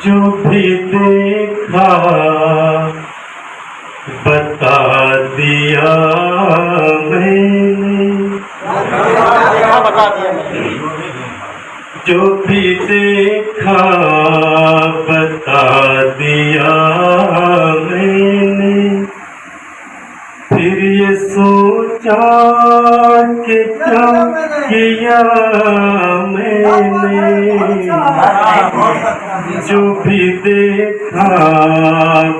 जो भी देखा बता दिया मैंने, जो भी देखा बता दिया मैंने। फिर ये सोचा कि क्या किया मैंने, जो भी देखा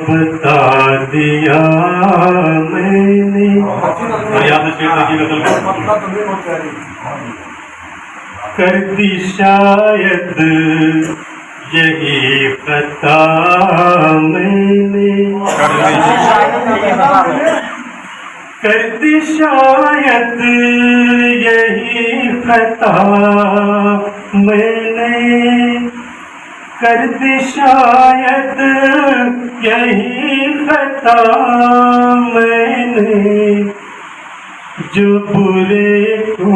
बता दिया मैंने। और यहाँ से शेर कर दी शायद यही खता मैंने, कर दी शायद यही खता मैंने, कर दी शायद यही खता मैंने। जो बुरे को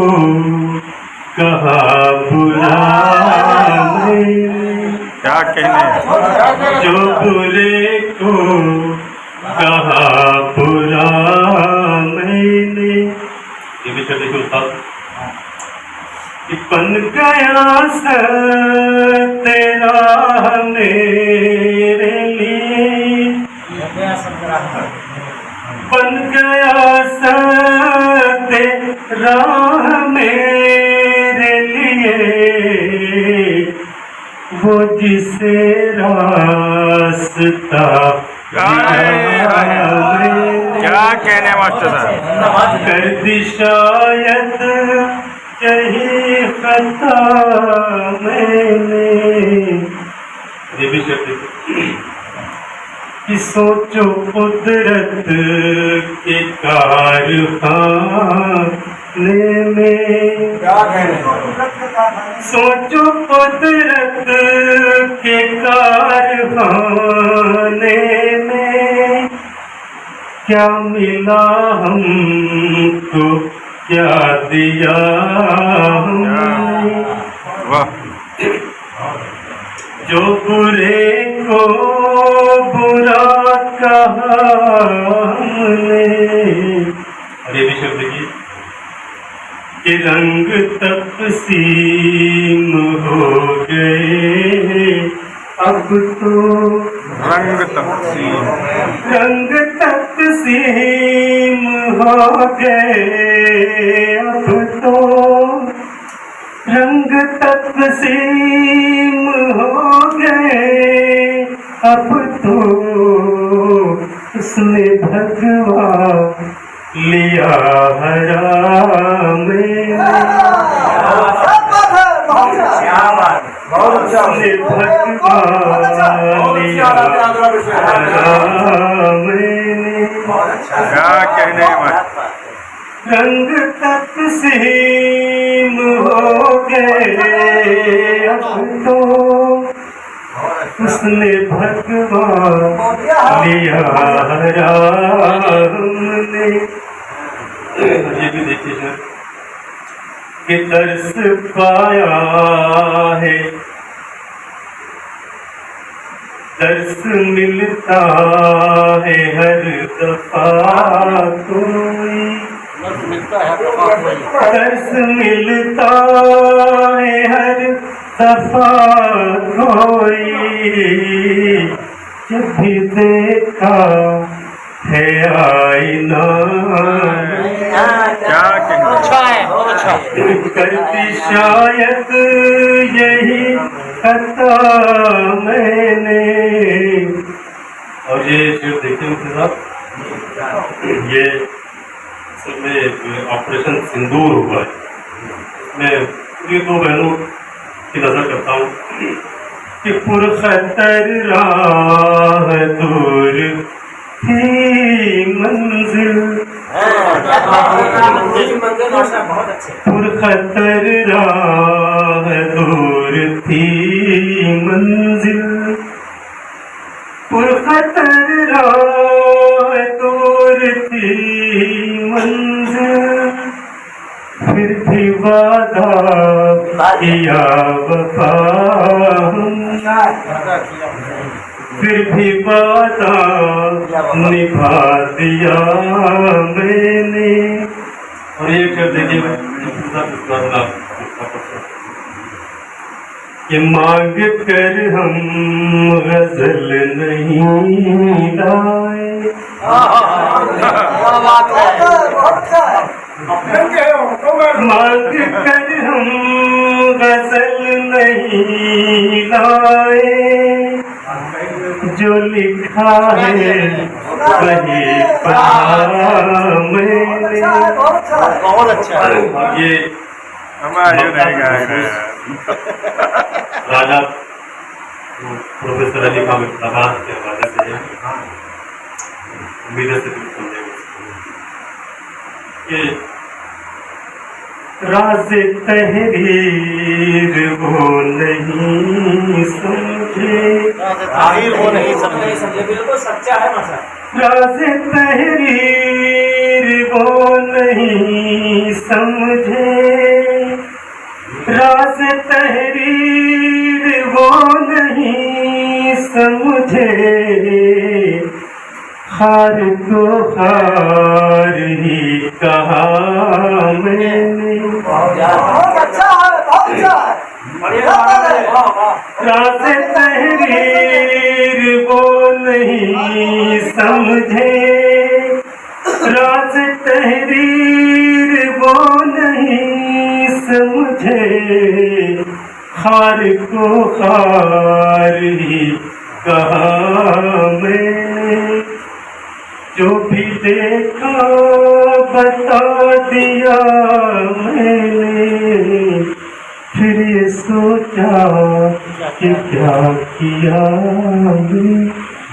कहा बुरा मैंने, क्या कहने, जो बुरे को कहा बुरा मैंने। ये भी चले जो था कि बन गया सर तेरा मेरे लिए, बन गया सर तेरा मेरे लिए। वो जिसे रास्ता क्या कहने मास्टर साहब, कर दी शायद यही खता मैंने। ये भी शब्द कि सोचो कुदरत के कारखाने में, सोचो कुदरत के कारखाने में। क्या मिला हमको, क्या दिया हमने। जो बुरे को बुरा कहा हमने। और ये भी शब्द की कि रंग तकसीम हो गए अब तो, रंग तकसीम, रंग तकसीम हो गए अब तो, रंग तकसीम हो गए अब तो। उसने भगवा लिया हराम में, उसने भगवा लिया हराम में। क्या कहने, रंग तकसीम हो गए अब तो। उसने भगवा लिया हमने। ये भी देखिए सर कि तरस पाया है, दर्स मिलता है हर दफा कोई, दर्स मिलता है हर दफा कोई। जब भी देखा है आईना, क्या कहने, करती शायद यही खता मैंने। और ये जो देखते हैं साहब, ये में ऑपरेशन सिंदूर हुआ है। मैं ये दो बहनों की नजर करता हूँ कि पुरखतर राह दूर थी मंजिल, पुरखतर राह दूर थी मंजिल, पुरखतर राह दूर थी मंजिल। फिर भी वादा किया वफा हमने, फिर भी वादा निभा दिया मैंने। और ये कर देखिए कि मांग कर हम गजल नहीं लाए, मांग कर हम गजल नहीं लाए, जो लिखा है वही पढ़ा मैंने। बहुत अच्छा। ये हमारे नहीं गाएगा राजा प्रोफेसर अली खान आवाज के हवाले से उम्मीद है कि राज तहरीर वो नहीं समझे, वो नहीं समझे, बिल्कुल सच्चा है मसा। राज तहरीर वो नहीं समझे, राज तहरीर वो नहीं समझे, हार को हार ही कहा मैंने। बहुत अच्छा है, बहुत अच्छा है। राज तहरीर वो नहीं समझे, राज तहरीर वो नहीं समझे, हार को हार ही कहा मैंने। जो भी देखा बता दिया मैंने, फिर ये सोचा कि क्या किया मैंने।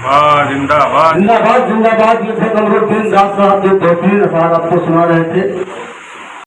वाह जिंदाबाद जिंदाबाद जिंदाबाद। ये थे कमरुद्दीन साहब जो तौहीर हमारा आपको सुना रहे थे।